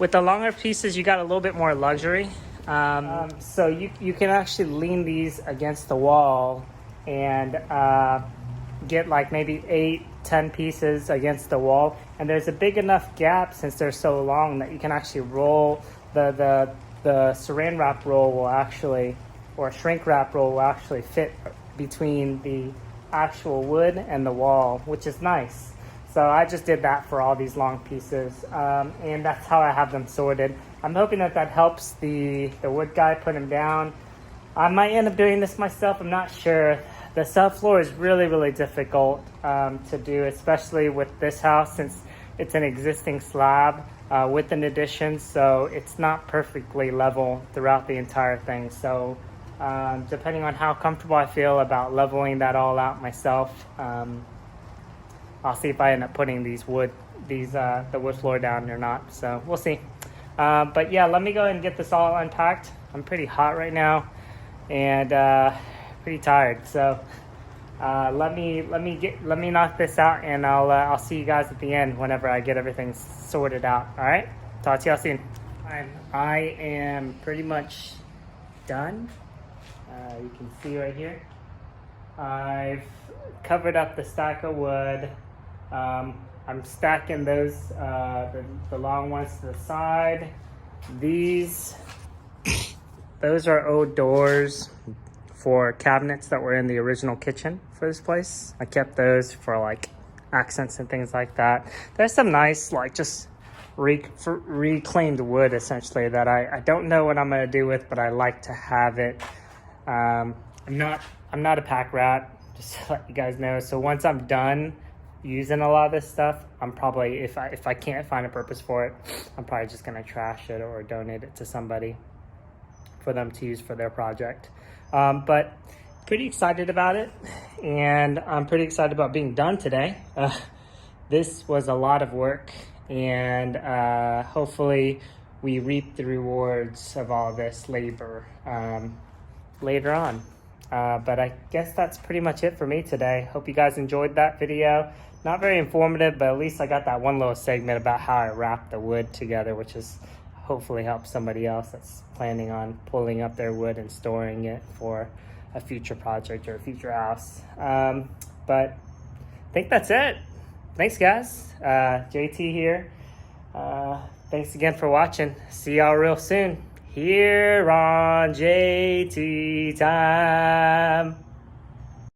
With the longer pieces, you got a little bit more luxury. So you can actually lean these against the wall and get like maybe 8-10 pieces against the wall. And there's a big enough gap since they're so long that you can actually roll the saran wrap roll will actually, or shrink wrap roll will actually fit between the actual wood and the wall, which is nice. So I just did that for all these long pieces, and that's how I have them sorted. I'm hoping that helps the wood guy put them down. I might end up doing this myself, I'm not sure. The subfloor is really difficult to do, especially with this house since it's an existing slab with an addition, so it's not perfectly level throughout the entire thing. So depending on how comfortable I feel about leveling that all out myself, I'll see if I end up putting the wood floor down or not. So we'll see. But yeah, let me go ahead and get this all unpacked. I'm pretty hot right now and pretty tired. So let me knock this out, and I'll see you guys at the end whenever I get everything sorted out. All right, talk to y'all soon. I am pretty much done. You can see right here, I've covered up the stack of wood. I'm stacking those, the long ones to the side. Those are old doors for cabinets that were in the original kitchen for this place. I kept those for like accents and things like that. There's some nice, like just reclaimed wood essentially that I don't know what I'm gonna do with, but I like to have it. I'm not a pack rat, just to let you guys know. So once I'm done using a lot of this stuff, I'm probably, if I can't find a purpose for it, I'm probably just gonna trash it or donate it to somebody for them to use for their project. But pretty excited about it, and I'm pretty excited about being done today. This was a lot of work, and hopefully we reap the rewards of all this labor later on. But I guess that's pretty much it for me today. Hope you guys enjoyed that video. Not very informative, but at least I got that one little segment about how I wrap the wood together, which is hopefully help somebody else that's planning on pulling up their wood and storing it for a future project or a future house. But I think that's it. Thanks guys. JT here. Thanks again for watching. See y'all real soon here on JT Time.